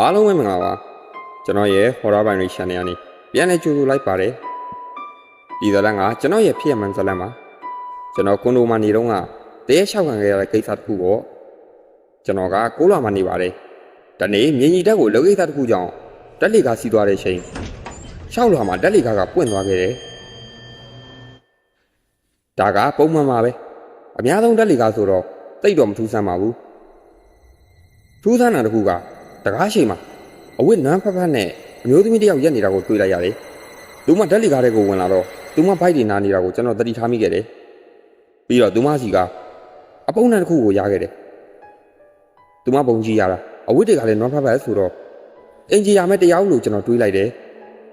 အားလုံးပဲမင်္ဂလာပါကျွန်တော်ရဲ့ Horror Binary Channel ကနေပြန်လည်ကြိုဆိုလိုက်ပါတယ်ဒီဇာတ်လမ်းကကျွန်တော်ရဲ့ဖြစ်ရမှန်ဇာတ်လမ်းပါကျွန်တော်ကွန်ဒိုမှာနေတော့ကတရေလျှောက်ခံခဲ့ရတဲ့ကိစ္စတစ်ခုပေါ့ကျွန်တော်က6လမှနေပါတယ်တနေ့မြင်းကြီးတက်ကိုလောကိစ္စတစ်ခုကြောင့်တက်လီကာစီးသွားတဲ့ချိန်6လမှာတက်လီကာကပွင့်သွားခဲ့တယ်ဒါကပုံမှန်ပါပဲအများဆုံးတက်လီကာဆိုတော့တိတ်တော့မထူးဆန်းပါဘူးထူးဆန်းတာတစ်ခုကတကားရှိမှာအဝတ်နန်းဖက်ဖက်နဲ့အမျိုးသမီးတယောက်ရက်နေတာကိုတွေ့လိုက်ရတယ်။သူမဓာတ်လီကားတဲ့ကိုဝင်လာတော့သူမဘိုက်တွေနာနေတာကိုကျွန်တော်သတိထားမိခဲ့တယ်။ပြီးတော့သူမစီကအပုံနဲ့တစ်ခုကိုရခဲ့တယ်။သူမပုံကြီးရတာအဝတ်တွေကလည်းနန်းဖက်ဖက်ဆိုတော့အင်ဂျီယာမဲ့တယောက်လို့ကျွန်တော်တွေးလိုက်တယ်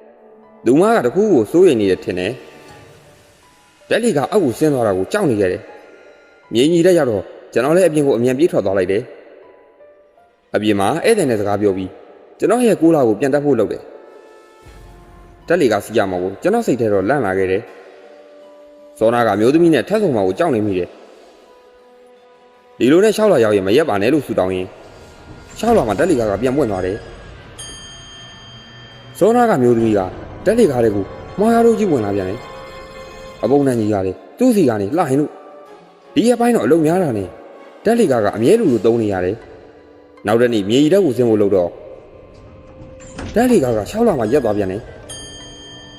။သူမကတစ်ခုကိုစိုးရိမ်နေတယ်ထင်တယ်။ဓာတ်လီကားအောက်ကိုဆင်းသွားတာကိုကြောက်နေခဲ့တယ်။မြင်းကြီးတက်ရောက်တော့ကျွန်တော်လည်းအပြင်ကိုအမြန်ပြေးထွက်သွားလိုက်တယ်။အပြင်မှာဧည့်သည်နဲ့စကားပြောပြီးကျွန်တော်ရဲ့ကိုလာကိုပြန်တက်ဖို့လုပ်တယ်တက်လီကစီးရမှာကိုကျွန်တော်စိတ်ထဲတော့လန့်လာခဲ့တယ်ဇောနာကမျိုးသမီးနဲ့ထက်ဆုံမှာကိုကြောက်နေမိတယ်ဒီလိုနဲ့6လရောက်ရင်မရက်ပါနဲ့လို့ဆူတောင်းရင်6လမှာတက်လီကပြန်ပွင့်သွားတယ်ဇောနာကမျိုးသမီးကတက်လီကားတွေကိုမော်ရတို့ကြီးဝင်လာပြန်တယ်အပုံနဲ့ကြီးရတယ်သူ့စီကနေလှဟင်လို့ဒီအပိုင်းတော့အလုံးများတာနဲ့တက်လီကာကအမြဲလူလိုသုံးနေရတယ်နောက်တဲ့နေ့မြေကြီးတက်ကိုဆင်းဖို့လုပ်တော့တက်လီကာက6လမှာရက်သွားပြန်တယ်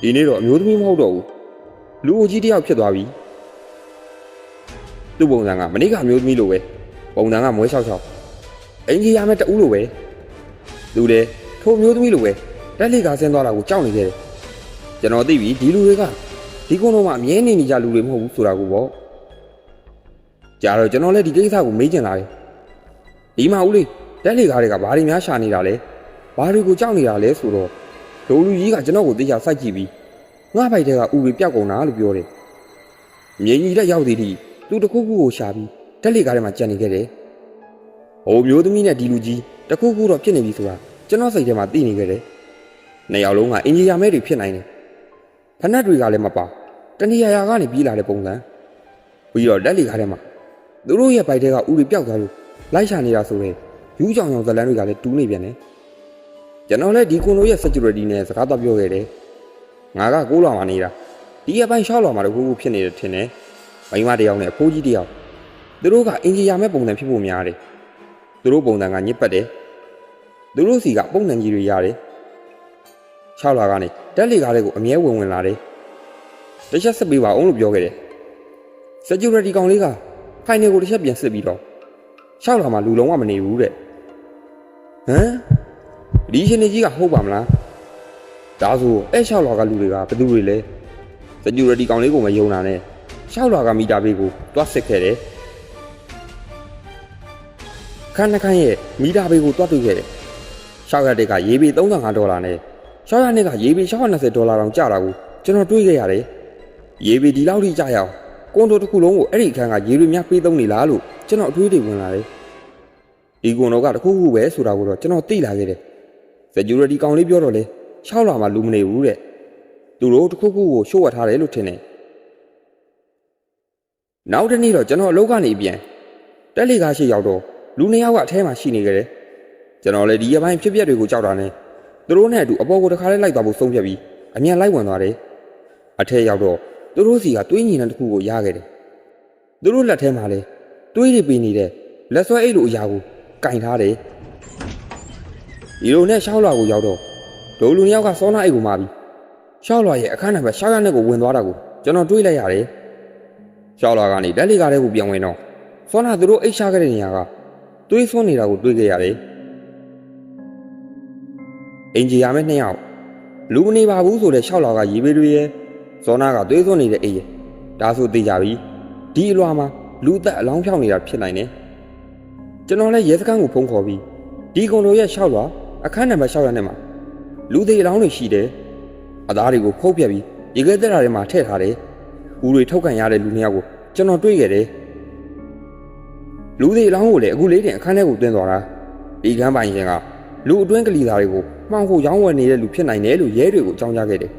ဒီနေ့တော့အမျိုးသမီးမဟုတ်တော့ဘူးလူအိုကြီးတယောက်ဖြစ်သွားပြီသူ့ပုံစံကမနေ့ကအမျိုးသမီးလိုပဲပုံစံကမွဲ6 6အင်ဂျီယာမဲ့တူးလိုပဲသူလည်းထိုမျိုးသမီးလိုပဲတက်လီကာဆင်းသွားတာကိုကြောက်နေခဲ့တယ်ကျွန်တော်သိပြီဒီလူတွေကဒီကုန်းတော့မှအမြဲနေနေကြလူတွေမဟုတ်ဘူးဆိုတာကိုပေါ့ကြာတော့ကျွန်တော်လည်းဒီကိစ္စကိုမေးချင်လာတယ်ဒီမှာဦးလေးတက်လီကားတွေကဘာတွေများရှာနေတာလဲဘာတွေကိုကြောက်နေတာလဲဆိုတော့ဒိုလူကြီးကကျွန်တော်ကိုတေချာစိုက်ကြည့်ပြီးငါ့ဘိုက်ထဲကဥတွေပြောက်ကုန်တာလို့ပြောတယ်မြင်းကြီးတက်ရောက်သေးသည်သူတခုခုကိုရှာပြီးတက်လီကားထဲမှာကြံနေခဲ့တယ်ဟိုမျိုးသမီးနဲ့ဒီလူကြီးတခုခုတော့ဖြစ်နေပြီဆိုတာကျွန်တော်စိတ်ထဲမှာသိနေခဲ့တယ်နှစ်ယောက်လုံးကအင်ဂျီယာမဲတွေဖြစ်နိုင်တယ်ဖနက်တွေကလည်းမပါတဏှာရာကနေပြေးလာတဲ့ပုံစံပြီးတော့တက်လီကားထဲမှာသူတို့ရဲ့ဘိုက်ထဲကဥတွေပြောက်သွားလို့လိုက်ရှာနေတာဆိုရင်ယူးကြောင်ကြောင်ဇလန်းတွေကလည်းတူးနေပြန်တယ်ကျွန်တော်လည်းဒီကွန်လိုရဲ့ security နဲ့စကားတော့ပြောခဲ့တယ်ငါက6လမှာနေတာဒီအပိုင်း6လမှာတခုခုဖြစ်နေတယ်ထင်တယ်မိန်းမတယောက်နဲ့အဖိုးကြီးတယောက်သူတို့ကအင်ဂျီယာမဲ့ပုံစံဖြစ်ဖို့များတယ်သူတို့ပုံစံကညစ်ပတ်တယ်သူတို့စီကပုံစံကြီးတွေရတယ်6လကနေတက်လီကားတွေကိုအမြဲဝင်လာတယ်တခြားဆက်ပေးပါအောင်လို့ပြောခဲ့တယ် security ကောင်လေးကခိုင်နေကိုတစ်ချက်ပြန်စစ်ပြီးတော့6လမှာလူလုံးဝမနေဘူးတဲ့ဟမ်ဒီရှင်ကြီးကဟုတ်ပါမလားဒါဆို6လကလူတွေကဘယ်သူတွေလဲ security ကောင်လေးကိုမယုံတာနဲ့6လကမီတာဘေးကိုတွားစစ်ခဲ့တယ်ခန်းနှခန်းရဲ့မီတာဘေးကိုတွားတွေ့ခဲ့တယ်6ရက်တက်ကရေးပေး$35နဲ့6ရက်နှစ်ကရေးပေး$620တောင်ကျတာကိုကျွန်တော်တွေးခဲ့ရတယ်ရေးပေးဒီလောက်ထိကျရအောင်ကွန်ဒိုတစ်ခုလုံးကိုအဲ့ဒီအခန်းကရေတွေများပေးသုံးနေလားလို့ကျွန်တော်အတွေးတွေဝင်လာတယ်ဒီကွန်ဒိုကတစ်ခုခုပဲဆိုတာကိုတော့ကျွန်တော်သိလာခဲ့တယ် security ကောင်လေးပြောတော့လေ6လမှာလူမနေဘူးတဲ့သူတို့တစ်ခုခုကိုရှို့ဝတ်ထားတယ်လို့ထင်တယ်နောက်တစ်နေ့တော့ကျွန်တော်အလုပ်ကနေပြန်တက်လီကားရှိရောက်တော့လူ2ယောက်ကအထဲမှာရှိနေကြတယ်ကျွန်တော်လည်းဒီအပိုင်းဖြစ်ပျက်တွေကိုကြောက်တာနဲ့သူတို့နဲ့အတူအပေါ်ကိုတစ်ခါလေးလိုက်သွားဖို့ဆုံးဖြတ်ပြီးအမြန်လိုက်ဝင်သွားတယ်အထက်ရောက်တော့သူတို့စီကတွေးညီတဲ့တစ်ခုကိုရခဲ့တယ်သူတို့လက်ထဲမှာလဲတွေးတွေပေးနေတဲ့လက်ဆွဲအိတ်လိုအရာကိုကင်ထားတယ်ဒီလိုနဲ့6လကိုရောက်တော့ဒိုလူ2ယောက်ကစောနာအိတ်ကိုမှာပြီး6လရဲ့အခန်းနံပါတ်6ရက်နဲ့ကိုဝင်သွားတာကိုကျွန်တော်တွေးလိုက်ရတယ်6လကနေတက်လီကားတဲ့ကိုပြန်ဝင်တော့စောနာသူတို့အိတ်ရှာခဲ့တဲ့နေရာကတွေးဆွနေတာကိုတွေးခဲ့ရတယ်အင်ဂျီယာမဲ့2ယောက်လူမနေပါဘူးဆိုတဲ့6လကရေပေးတွေရဲ့စောနာကတွေးဆွနေတဲ့အိတ်ရဲ့ဒါဆိုသိကြပြီဒီအလွာမှာလူသက်အလောင်းဖြောင်းနေတာဖြစ်နိုင်တယ်ကျွန်တော်လည်းရဲစခန်းကိုဖုန်းခေါ်ပြီးဒီကွန်လိုရဲ့6လအခန်းနံပါတ်6ရက်နဲ့မှာလူသေးအလောင်းတွေရှိတယ်အသားတွေကိုဖုတ်ပြက်ပြီးရေခဲသက်တာတွေမှာထည့်ထားတယ်ဦးတွေထုတ်ကန်ရတဲ့လူ2ယောက်ကိုကျွန်တော်တွေ့ခဲ့တယ်လူသေးအလောင်းကိုလည်းအခုလေးတင်အခန်းထဲကိုတွင်းသွားတာဒီကမ်းပိုင်ရှင်ကလူအတွင်းကလေးသားတွေကိုမှောင်ခိုရောင်းဝယ်နေတဲ့လူဖြစ်နိုင်တယ်လို့ရဲတွေကိုအကြောင်းကြားခဲ့တယ်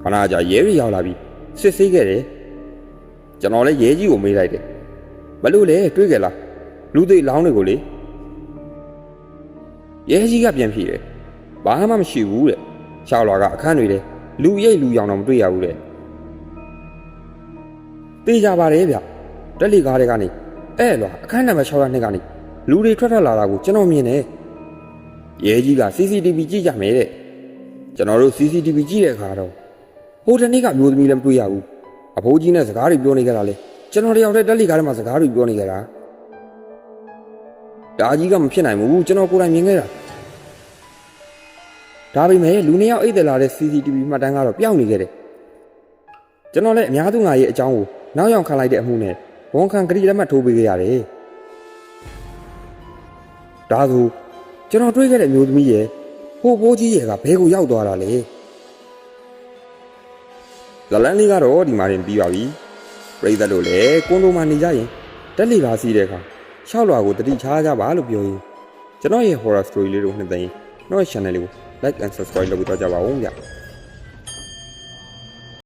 ခဏကြာရဲတွေရောက်လာပြီးစစ်ဆေးခဲ့တယ်ကျွန်တော်လည်းရဲကြီးကိုမေးလိုက်တယ်ဘလို့လဲတွေးကြလားလူသေးလောင်းတွေကိုလေ ရဲကြီးကပြန်ဖြေတယ်ဘာမှမရှိဘူးတဲ့ရှောက်လွာကအခန်းတွေထဲလူရိတ်လူရောင်တော့မတွေ့ရဘူးတဲ့တေးကြပါတယ်ဗျတက်လီကားတွေကနေအဲ့လွာအခန်းနံပါတ်602ကနေလူတွေထွက်လာတာကိုကျွန်တော်မြင်တယ်ရဲကြီးက CCTV ကြည့်ကြမယ်တဲ့ကျွန်တော်တို့ CCTV ကြည့်တဲ့အခါတော့ဟိုတနေ့ကမျိုးသမီးလည်းမတွေ့ရဘူးအဖိုးကြီးနဲ့စကားတွေပြောနေကြတာလေကျွန်တော်တယောက်တည်းတက်လီကားထဲမှာစကားတွေပြောနေကြတာဒါကြီးကမဖြစ်နိုင်ဘူးကျွန်တော်ကိုယ်တိုင်မြင်ခဲ့တာဒါပေမဲ့လူနှစ်ယောက်အိတ်တယ်လာတဲ့ CCTV မှတ်တမ်းကတော့ပျောက်နေခဲ့တယ်ကျွန်တော်လည်းအများသူငါရဲ့အကြောင်းကိုနောက်ရောက်ခံလိုက်တဲ့အမှုနဲ့ဝန်ခံဂရီလက်မှတ်ထိုးပေးခဲ့ရတယ်ဒါဆိုကျွန်တော်တွေးခဲ့တဲ့မျိုးသမီးရဲ့ဟိုဘိုးကြီးရဲ့ကဘဲကိုရောက်သွားတာလေဇလန်လေးကတော့ဒီမှာရင်ပြီးပါပြီပြည်သက်လို့လေကွန်ဒိုမှာနေကြရင်တက်လီကားစီးတဲ့အခါရှောက်လွာကိုတတိချားကြပါလို့ပြောရင်ကျွန်တော်ရဲ့ horror story လေးတို့နှစ်သိန်းကျွန်တော်ရဲ့ channel လေးကို like and subscribe လုပ်ပြီးတော့ကြပါဦးဗျ